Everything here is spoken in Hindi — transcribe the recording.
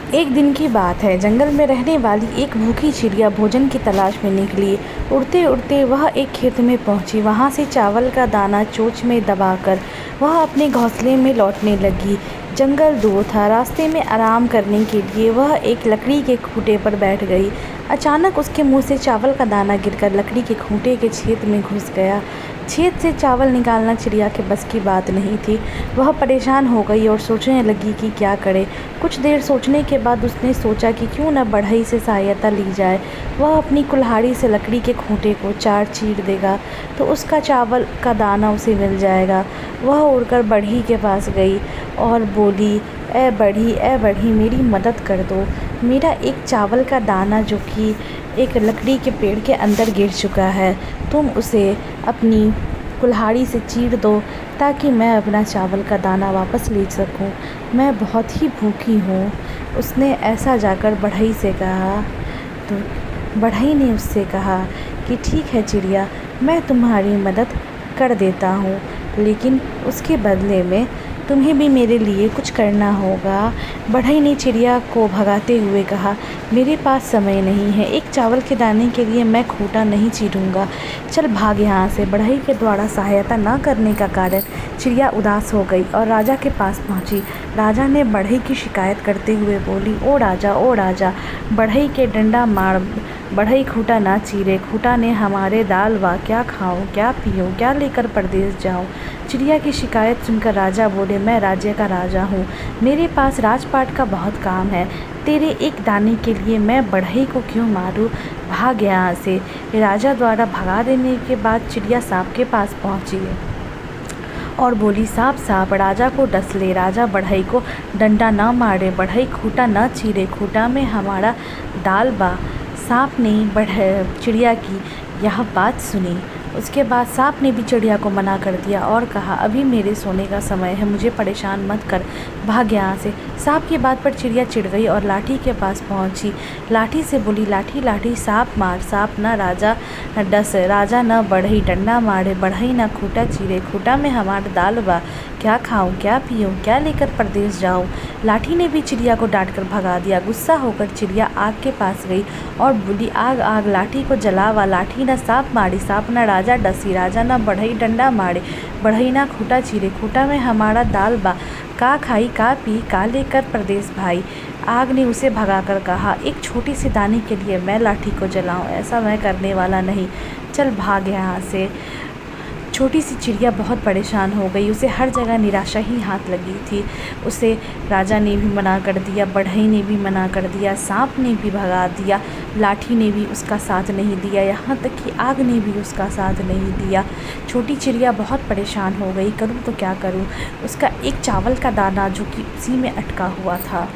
एक दिन की बात है। जंगल में रहने वाली एक भूखी चिड़िया भोजन की तलाश में निकली। उड़ते उड़ते वह एक खेत में पहुंची। वहां से चावल का दाना चोंच में दबाकर वह अपने घोंसले में लौटने लगी। जंगल दूर था। रास्ते में आराम करने के लिए वह एक लकड़ी के खूंटे पर बैठ गई। अचानक उसके मुंह से चावल का दाना गिरकर लकड़ी के खूंटे के छेद में घुस गया। छेद से चावल निकालना चिड़िया के बस की बात नहीं थी। वह परेशान हो गई और सोचने लगी कि क्या करे। कुछ देर सोचने के बाद उसने सोचा कि क्यों न बढ़ई से सहायता ली जाए। वह अपनी कुल्हाड़ी से लकड़ी के खूंटे को चार चीर देगा तो उसका चावल का दाना उसे मिल जाएगा। वह उड़कर बढ़ई के पास गई और बोली, ए बढ़ी मेरी मदद कर दो। मेरा एक चावल का दाना जो कि एक लकड़ी के पेड़ के अंदर गिर चुका है, तुम उसे अपनी कुल्हाड़ी से चीर दो ताकि मैं अपना चावल का दाना वापस ले सकूं। मैं बहुत ही भूखी हूँ। उसने ऐसा जाकर बढ़ई से कहा। तो बढ़ई ने उससे कहा कि ठीक है चिड़िया, मैं तुम्हारी मदद कर देता हूँ, लेकिन उसके बदले में तुम्हें भी मेरे लिए कुछ करना होगा। बढ़ई ने चिड़िया को भगाते हुए कहा, मेरे पास समय नहीं है। एक चावल के दाने के लिए मैं खूंटा नहीं चीरूंगा। चल भाग यहाँ से। बढ़ई के द्वारा सहायता न करने का कारण चिड़िया उदास हो गई और राजा के पास पहुँची। राजा ने बढ़ई की शिकायत करते हुए बोली, ओ राजा, बढ़ई के डंडा मार। बढ़ई खूंटा ना चीरे। खूंटा ने हमारे दाल बा। क्या खाऊं, क्या पीऊं, क्या लेकर परदेश जाऊं। चिड़िया की शिकायत सुनकर राजा बोले, मैं राज्य का राजा हूँ, मेरे पास राजपाट का बहुत काम है। तेरे एक दाने के लिए मैं बढ़ई को क्यों मारूं। भाग यहाँ से। राजा द्वारा भगा देने के बाद चिड़िया सांप के पास पहुँची और बोली, सांप राजा को डस ले। राजा बढ़ई को डंडा न मारे, बढ़ई खूंटा न चीरे, खूंटा में हमारा दाल बा। सांप ने चिड़िया की यह बात सुनी। उसके बाद सांप ने भी चिड़िया को मना कर दिया और कहा, अभी मेरे सोने का समय है, मुझे परेशान मत कर, भाग यहाँ से। सांप की बात पर चिड़िया चिढ़ गई और लाठी के पास पहुँची। लाठी से बोली, लाठी सांप मार। सांप न राजा डस, राजा न बढ़ई डंडा मारे, बढ़ई न खूंटा चीरे, खूंटा में हमारा दाल बा। क्या खाऊं, क्या पीऊं, क्या लेकर परदेश जाऊं। लाठी ने भी चिड़िया को डांट कर भगा दिया। गुस्सा होकर चिड़िया आग के पास गई और बोली, आग लाठी को जलावा। लाठी न सांप मारी, सांप न राजा डसी, राजा न बढ़ई डंडा मारे, बढ़ई न खूंटा चीरे, खूंटा में हमारा दाल बा। का खाई, का पी, का लेकर परदेश भाई। आग ने उसे भगाकर कहा, एक छोटी सी दाने के लिए मैं लाठी को जलाऊं, ऐसा मैं करने वाला नहीं। चल भाग यहाँ से। छोटी सी चिड़िया बहुत परेशान हो गई। उसे हर जगह निराशा ही हाथ लगी थी। उसे राजा ने भी मना कर दिया, बढ़ई ने भी मना कर दिया, सांप ने भी भगा दिया, लाठी ने भी उसका साथ नहीं दिया, यहाँ तक कि आग ने भी उसका साथ नहीं दिया। छोटी चिड़िया बहुत परेशान हो गई, करूँ तो क्या करूँ। उसका एक चावल का दाना जो कि उसी में अटका हुआ था